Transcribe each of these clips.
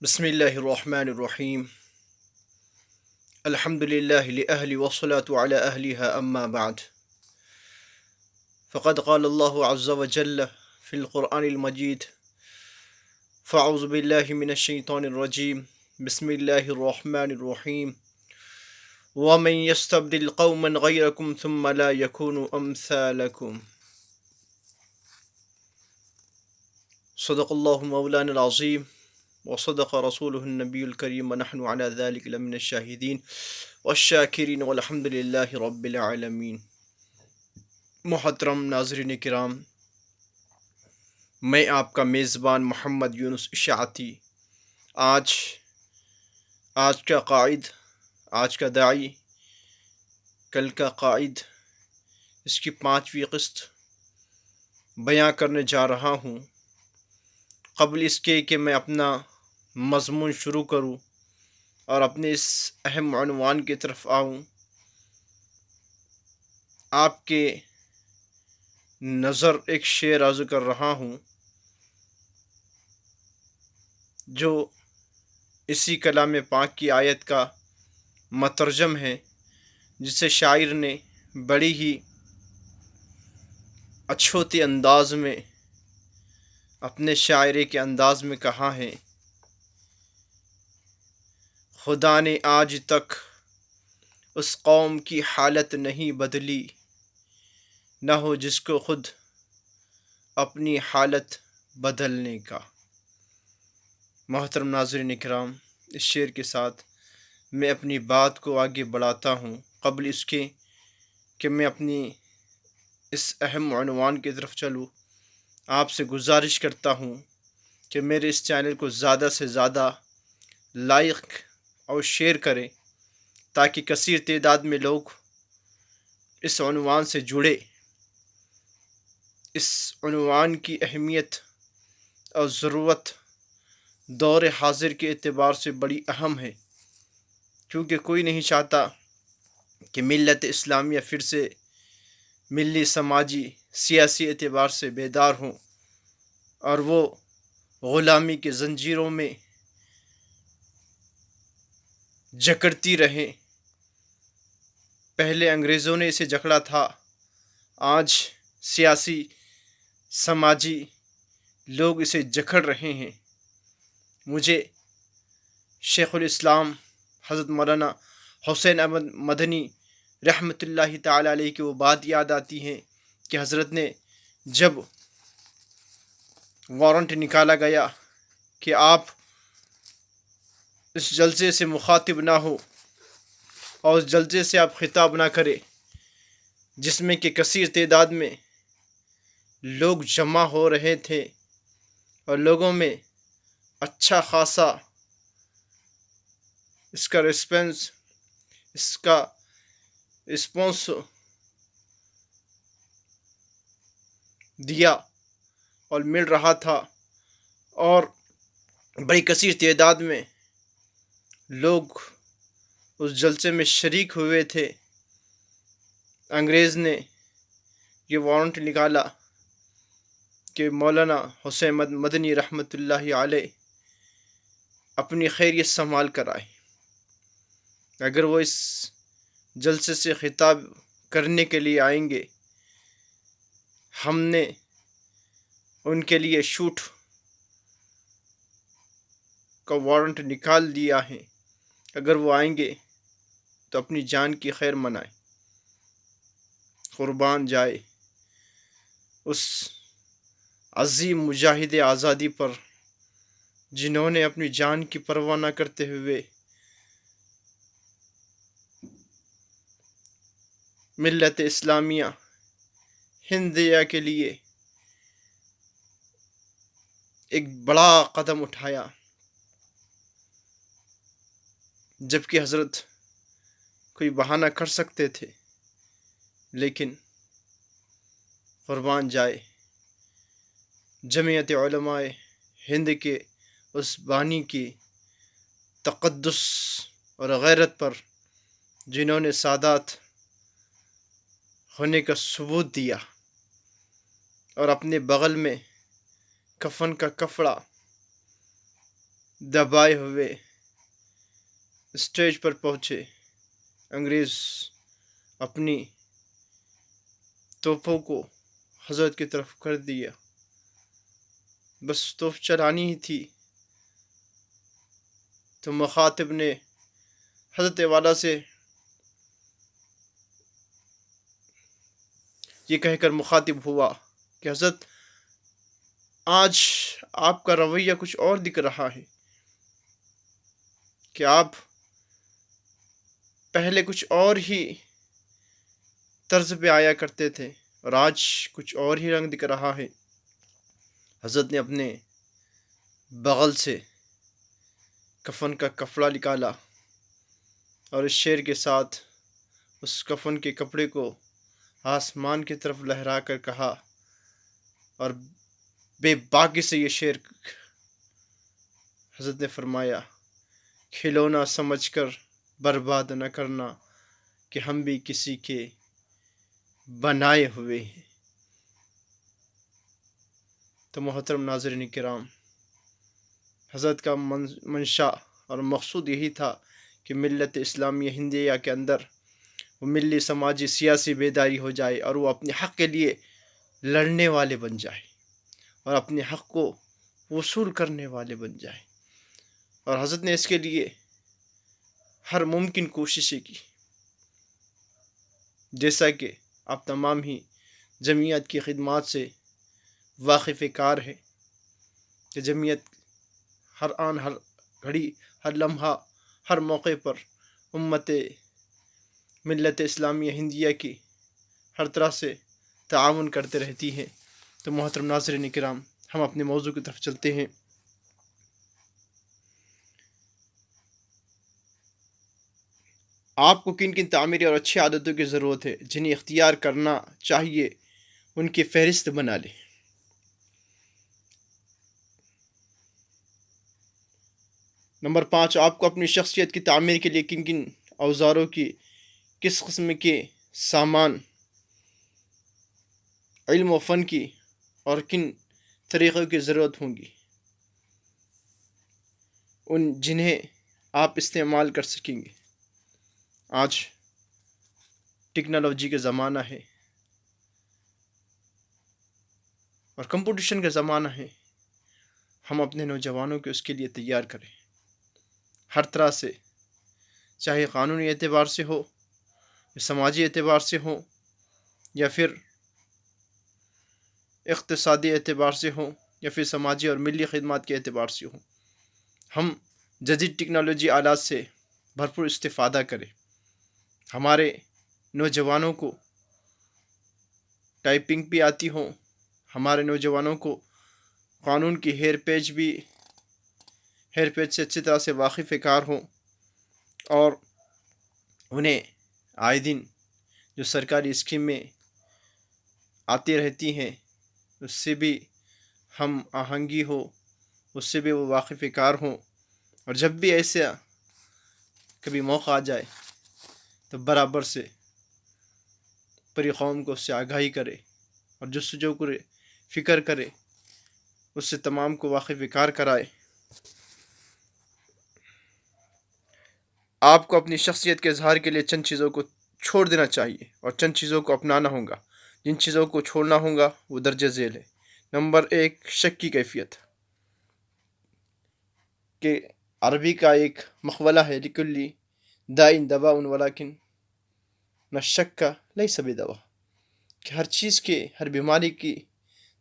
بسم الله الرحمن الرحيم. الحمد لله لأهل والصلاة على أهلها أما بعد. فقد قال الله عز وجل في القرآن المجيد: فأعوذ بالله من الشيطان الرجيم. بسم الله الرحمن الرحيم. ومن يستبدل قوما غيركم ثم لا يكونوا أمثالكم. صدق الله مولانا العظيم وصدق رسوله النبی الکریم ونحن على ذلك لمن الشاہدین والشاکرین والحمد للہ رب العالمین. محترم ناظرین کرام، میں آپ کا میزبان محمد یونس اشاعتی آج کا قائد، آج کا داعی، کل کا قائد، اس کی 5ویں قسط بیان کرنے جا رہا ہوں. قبل اس کے کہ میں اپنا مضمون شروع کروں اور اپنے اس اہم عنوان کی طرف آؤں، آپ کے نظر ایک شعر عرض کر رہا ہوں جو اسی کلام پاک کی آیت کا مترجم ہے، جسے شاعر نے بڑی ہی اچھوتے انداز میں، اپنے شاعری کے انداز میں کہا ہے: خدا نے آج تک اس قوم کی حالت نہیں بدلی، نہ ہو جس کو خود اپنی حالت بدلنے کا. محترم ناظرین کرام، اس شعر کے ساتھ میں اپنی بات کو آگے بڑھاتا ہوں. قبل اس کے کہ میں اپنی اس اہم عنوان کی طرف چلوں، آپ سے گزارش کرتا ہوں کہ میرے اس چینل کو زیادہ سے زیادہ لائک اور شیئر کریں تاکہ کثیر تعداد میں لوگ اس عنوان سے جڑے. اس عنوان کی اہمیت اور ضرورت دور حاضر کے اعتبار سے بڑی اہم ہے، کیونکہ کوئی نہیں چاہتا کہ ملت اسلامیہ پھر سے ملی، سماجی، سیاسی اعتبار سے بیدار ہوں اور وہ غلامی کے زنجیروں میں جکڑتی رہیں. پہلے انگریزوں نے اسے جکڑا تھا، آج سیاسی، سماجی لوگ اسے جکڑ رہے ہیں. مجھے شیخ الاسلام حضرت مولانا حسین احمد مدنی رحمۃ اللہ تعالیٰ علیہ کی وہ بات یاد آتی ہے کہ حضرت نے جب وارنٹ نکالا گیا کہ آپ اس جلسے سے مخاطب نہ ہو اور اس جلسے سے آپ خطاب نہ کرے جس میں کہ کثیر تعداد میں لوگ جمع ہو رہے تھے اور لوگوں میں اچھا خاصا اس کا رسپانس دیا اور مل رہا تھا، اور بڑی کثیر تعداد میں لوگ اس جلسے میں شریک ہوئے تھے. انگریز نے یہ وارنٹ نکالا کہ مولانا حسین مدنی رحمۃ اللہ علیہ اپنی خیریت سنبھال کر آئے. اگر وہ اس جلسے سے خطاب کرنے کے لیے آئیں گے، ہم نے ان کے لیے شوٹ کا وارنٹ نکال دیا ہے. اگر وہ آئیں گے تو اپنی جان کی خیر منائیں، قربان جائے اس عظیم مجاہد آزادی پر جنہوں نے اپنی جان کی پرواہ نہ کرتے ہوئے ملت اسلامیہ ہندیہ کے لیے ایک بڑا قدم اٹھایا. جبکہ حضرت کوئی بہانہ کر سکتے تھے، لیکن قربان جائے جمعیت علماء ہند کے اس بانی کی تقدس اور غیرت پر جنہوں نے سادات ہونے کا ثبوت دیا اور اپنے بغل میں کفن کا کپڑا دبائے ہوئے اسٹیج پر پہنچے، انگریز اپنی توپوں کو حضرت کی طرف کر دیا، بس توپ چلانی ہی تھی تو مخاطب نے حضرت والا سے یہ کہہ کر مخاطب ہوا کہ حضرت آج آپ کا رویہ کچھ اور دکھ رہا ہے، کہ آپ پہلے کچھ اور ہی طرز پہ آیا کرتے تھے اور آج کچھ اور ہی رنگ دکھ رہا ہے۔ حضرت نے اپنے بغل سے کفن کا کپڑا نکالا اور اس شعر کے ساتھ اس کفن کے کپڑے کو آسمان کی طرف لہرا کر کہا اور بے باکی سے یہ شعر حضرت نے فرمایا، کھلونا سمجھ کر برباد نہ کرنا کہ ہم بھی کسی کے بنائے ہوئے ہیں۔ تو محترم ناظرین کرام، حضرت کا منشا اور مقصود یہی تھا کہ ملت اسلامیہ ہندیہ کے اندر وہ ملی سماجی سیاسی بیداری ہو جائے اور وہ اپنے حق کے لیے لڑنے والے بن جائے اور اپنے حق کو وصول کرنے والے بن جائے، اور حضرت نے اس کے لیے ہر ممکن کوششیں کی، جیسا کہ آپ تمام ہی جمعیت کی خدمات سے واقف کار ہے کہ جمعیت ہر آن ہر گھڑی ہر لمحہ ہر موقع پر ملت اسلامیہ ہندیہ کی ہر طرح سے تعاون کرتے رہتی ہے۔ تو محترم ناظرین کرام، ہم اپنے موضوع کی طرف چلتے ہیں۔ آپ کو کن کن تعمیری اور اچھی عادتوں کی ضرورت ہے جنہیں اختیار کرنا چاہیے، ان کی فہرست بنا لیں۔ نمبر 5، آپ کو اپنی شخصیت کی تعمیر کے لیے کن کن اوزاروں کی، کس قسم کے سامان، علم و فن کی اور کن طریقوں کی ضرورت ہوگی، جنہیں آپ استعمال کر سکیں گے۔ آج ٹیکنالوجی کا زمانہ ہے اور کمپٹیشن کا زمانہ ہے، ہم اپنے نوجوانوں کو اس کے لیے تیار کریں، ہر طرح سے، چاہے قانونی اعتبار سے ہو، سماجی اعتبار سے ہو، یا پھر اقتصادی اعتبار سے ہو، یا پھر سماجی اور ملی خدمات کے اعتبار سے ہو۔ ہم جدید ٹیکنالوجی آلات سے بھرپور استفادہ کریں، ہمارے نوجوانوں کو ٹائپنگ بھی آتی ہو، ہمارے نوجوانوں کو قانون کی ہیر پیج سے اچھی طرح سے واقف کار ہوں، اور انہیں آئے دن جو سرکاری اسکیمیں آتی رہتی ہیں اس سے بھی ہم آہنگی ہو، اس سے بھی وہ واقف کار ہوں، اور جب بھی ایسا کبھی موقع آ جائے تو برابر سے پوری قوم کو اس سے آگاہی کرے اور جستجو کرے، فکر کرے، اس سے تمام کو واقف کار کرائے۔ آپ کو اپنی شخصیت کے اظہار کے لیے چند چیزوں کو چھوڑ دینا چاہیے اور چند چیزوں کو اپنانا ہوگا۔ جن چیزوں کو چھوڑنا ہوگا وہ درج ذیل ہے۔ نمبر 1، شک کی کیفیت، کہ عربی کا ایک مقولہ ہے، لکلی دائن دواء ولکن نہ شک کا لیس بدوا، کہ ہر چیز کے، ہر بیماری کی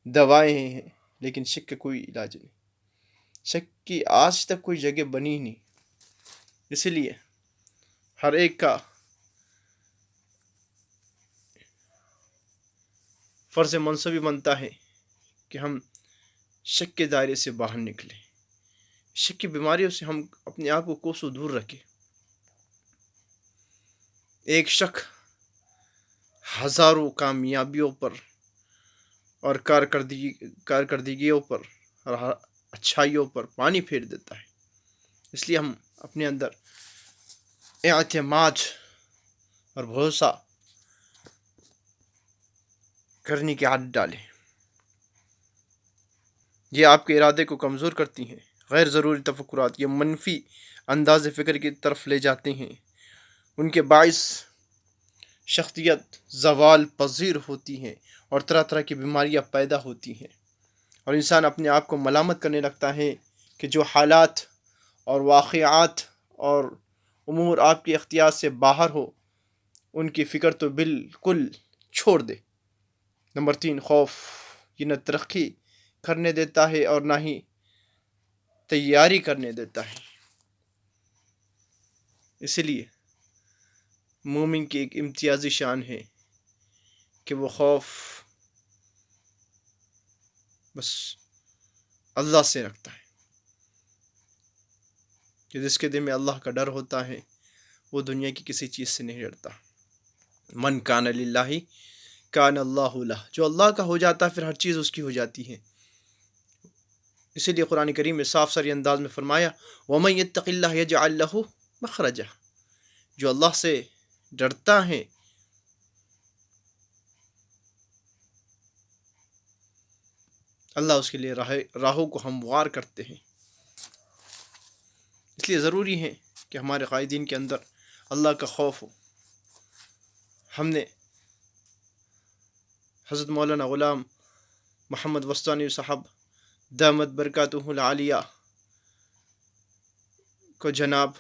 دوائیں ہیں لیکن شک کا کوئی علاج نہیں۔ شک کی آج تک کوئی جگہ بنی نہیں، اسی لیے ہر ایک کا فرض منصبی بنتا ہے کہ ہم شک کے دائرے سے باہر نکلیں، شک کی بیماریوں سے ہم اپنے آپ کو کوسوں دور رکھیں۔ ایک شک ہزاروں کامیابیوں پر اور کارکردگیوں پر اور اچھائیوں پر پانی پھیر دیتا ہے، اس لیے ہم اپنے اندر اعتماد اور بھروسہ کرنے کی عادت ڈالیں۔ یہ آپ کے ارادے کو کمزور کرتی ہیں غیر ضروری تفکرات یہ منفی انداز فکر کی طرف لے جاتے ہیں، ان کے باعث شخصیت زوال پذیر ہوتی ہیں اور طرح طرح کی بیماریاں پیدا ہوتی ہیں، اور انسان اپنے آپ کو ملامت کرنے لگتا ہے کہ جو حالات اور واقعات اور امور آپ کے اختیار سے باہر ہو ان کی فکر تو بالکل چھوڑ دے۔ نمبر 3، خوف، یہ نہ ترقی کرنے دیتا ہے اور نہ ہی تیاری کرنے دیتا ہے۔ اسی لیے مومن کی ایک امتیازی شان ہے کہ وہ خوف بس اللہ سے رکھتا ہے، کہ جس کے دل میں اللہ کا ڈر ہوتا ہے وہ دنیا کی کسی چیز سے نہیں ڈرتا۔ من کان للہ کان اللہ لہ، جو اللہ کا ہو جاتا ہے پھر ہر چیز اس کی ہو جاتی ہے۔ اسی لیے قرآن کریم میں صاف ساری انداز میں فرمایا وَمَن يَتَّقِ اللَّهَ يَجْعَل لَهُ مَخْرَجًا، جو اللہ سے ڈرتا ہے اللہ اس کے لیے راہوں کو ہموار کرتے ہیں۔ اس لیے ضروری ہے کہ ہمارے قائدین کے اندر اللہ کا خوف ہو۔ ہم نے حضرت مولانا غلام محمد وسطانی صاحب دامت برکاتہ العالیہ کو جناب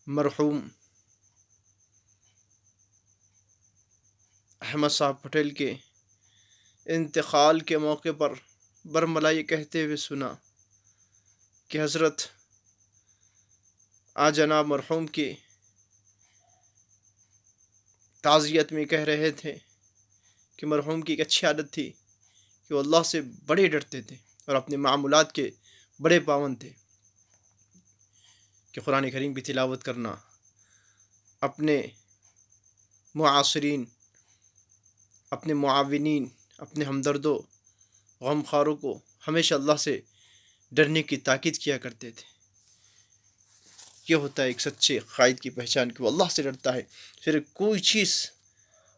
مرحوم احمد صاحب پٹیل کے انتقال کے موقع پر برملا یہ کہتے ہوئے سنا کہ حضرت جناب مرحوم کی تعزیت میں کہہ رہے تھے کہ مرحوم کی ایک اچھی عادت تھی کہ وہ اللہ سے بڑے ڈرتے تھے اور اپنے معمولات کے بڑے پابند تھے، کہ قرآن کریم کی تلاوت کرنا، اپنے معاصرین، اپنے معاونین، اپنے ہمدردوں، غمخواروں کو ہمیشہ اللہ سے ڈرنے کی تاکید کیا کرتے تھے۔ یہ ہوتا ہے ایک سچے قائد کی پہچان کہ وہ اللہ سے ڈرتا ہے، پھر کوئی چیز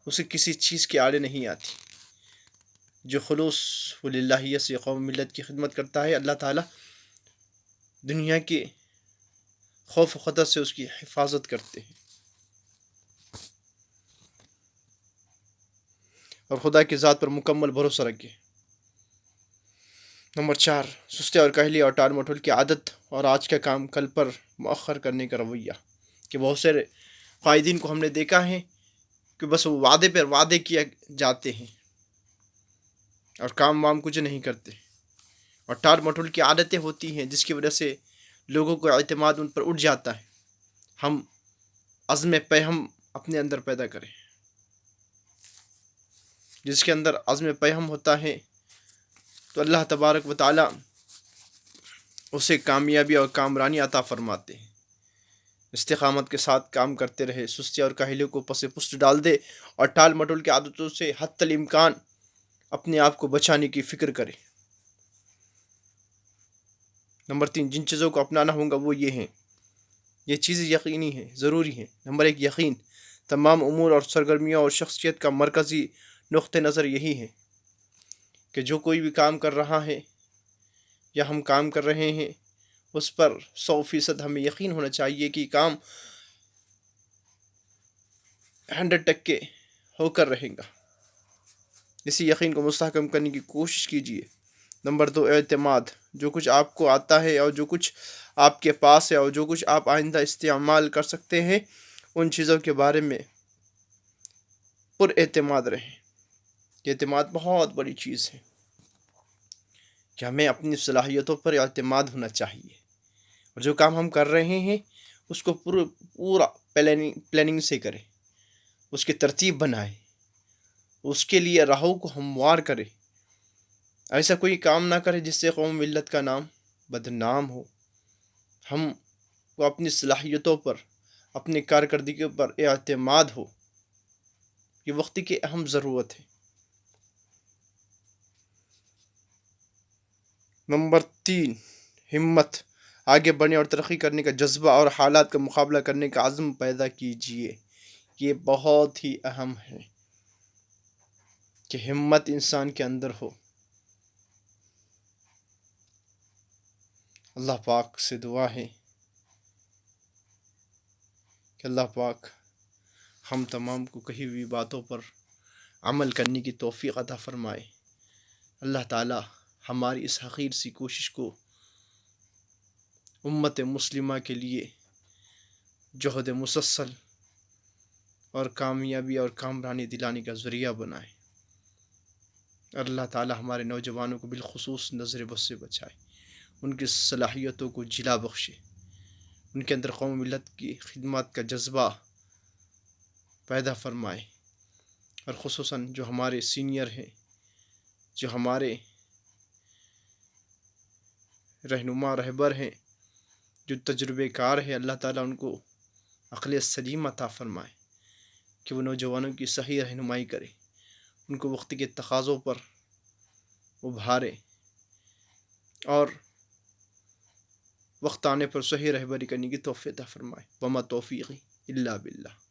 اسے کسی چیز کے آڑے نہیں آتی۔ جو خلوص للہیت سے قوم ملت کی خدمت کرتا ہے، اللہ تعالیٰ دنیا کے خوف و خطر سے اس کی حفاظت کرتے ہیں، اور خدا کی ذات پر مکمل بھروسہ رکھے۔ نمبر 4، سستی اور کاہلی اور ٹال مٹول کی عادت اور آج کا کام کل پر مؤخر کرنے کا رویہ، کہ بہت سے قائدین کو ہم نے دیکھا ہے کہ بس وہ وعدے پر وعدے کیا جاتے ہیں اور کام وام کچھ نہیں کرتے، اور ٹال مٹول کی عادتیں ہوتی ہیں جس کی وجہ سے لوگوں کو اعتماد ان پر اٹھ جاتا ہے۔ ہم عزم پیہم اپنے اندر پیدا کریں، جس کے اندر عزم پیہم ہوتا ہے تو اللہ تبارک و تعالیٰ اسے کامیابی اور کامرانی عطا فرماتے ہیں۔ استقامت کے ساتھ کام کرتے رہے، سستی اور کاہلی کو پس پشت ڈال دے اور ٹال مٹول کی عادتوں سے حتی الامکان اپنے آپ کو بچانے کی فکر کرے۔ نمبر 3، جن چیزوں کو اپنانا ہوگا وہ یہ ہیں، یہ چیزیں یقینی ہیں، ضروری ہیں۔ نمبر 1، یقین، تمام امور اور سرگرمیوں اور شخصیت کا مرکزی نقطہ نظر یہی ہے کہ جو کوئی بھی کام کر رہا ہے یا ہم کام کر رہے ہیں اس پر 100% ہمیں یقین ہونا چاہیے کہ کام 100% ہو کر رہے گا۔ اسی یقین کو مستحکم کرنے کی کوشش کیجیے۔ نمبر 2، اعتماد، جو کچھ آپ کو آتا ہے اور جو کچھ آپ کے پاس ہے اور جو کچھ آپ آئندہ استعمال کر سکتے ہیں ان چیزوں کے بارے میں پر اعتماد رہیں۔ یہ اعتماد بہت بڑی چیز ہے کہ ہمیں اپنی صلاحیتوں پر اعتماد ہونا چاہیے، اور جو کام ہم کر رہے ہیں اس کو پورا پلاننگ سے کریں، اس کی ترتیب بنائیں، اس کے لیے راہوں کو ہموار کریں۔ ایسا کوئی کام نہ کرے جس سے قوم ملت کا نام بدنام ہو۔ ہم کو اپنی صلاحیتوں پر، اپنی کارکردگی پر اعتماد ہو، یہ وقت کی اہم ضرورت ہے۔ نمبر 3، ہمت، آگے بڑھنے اور ترقی کرنے کا جذبہ اور حالات کا مقابلہ کرنے کا عزم پیدا کیجیے۔ یہ بہت ہی اہم ہے کہ ہمت انسان کے اندر ہو۔ اللہ پاک سے دعا ہے کہ اللہ پاک ہم تمام کو کہی ہوئی باتوں پر عمل کرنے کی توفیق عطا فرمائے۔ اللہ تعالی ہماری اس حقیر سی کوشش کو امت مسلمہ کے لیے جہد مسلسل اور کامیابی اور کامرانی دلانے کا ذریعہ بنائے۔ اللہ تعالی ہمارے نوجوانوں کو بالخصوص نظر بد سے بچائے، ان کی صلاحیتوں کو جلا بخشے، ان کے اندر قوم ملت کی خدمات کا جذبہ پیدا فرمائے، اور خصوصاً جو ہمارے سینئر ہیں، جو ہمارے رہنما رہبر ہیں، جو تجربے کار ہیں، اللہ تعالیٰ ان کو عقل سلیم عطا فرمائے کہ وہ نوجوانوں کی صحیح رہنمائی کرے، ان کو وقت کے تقاضوں پر ابھارے اور وقت آنے پر صحیح رہبری کرنے کی توفیق عطا فرمائے۔ وما توفیقی الا باللہ۔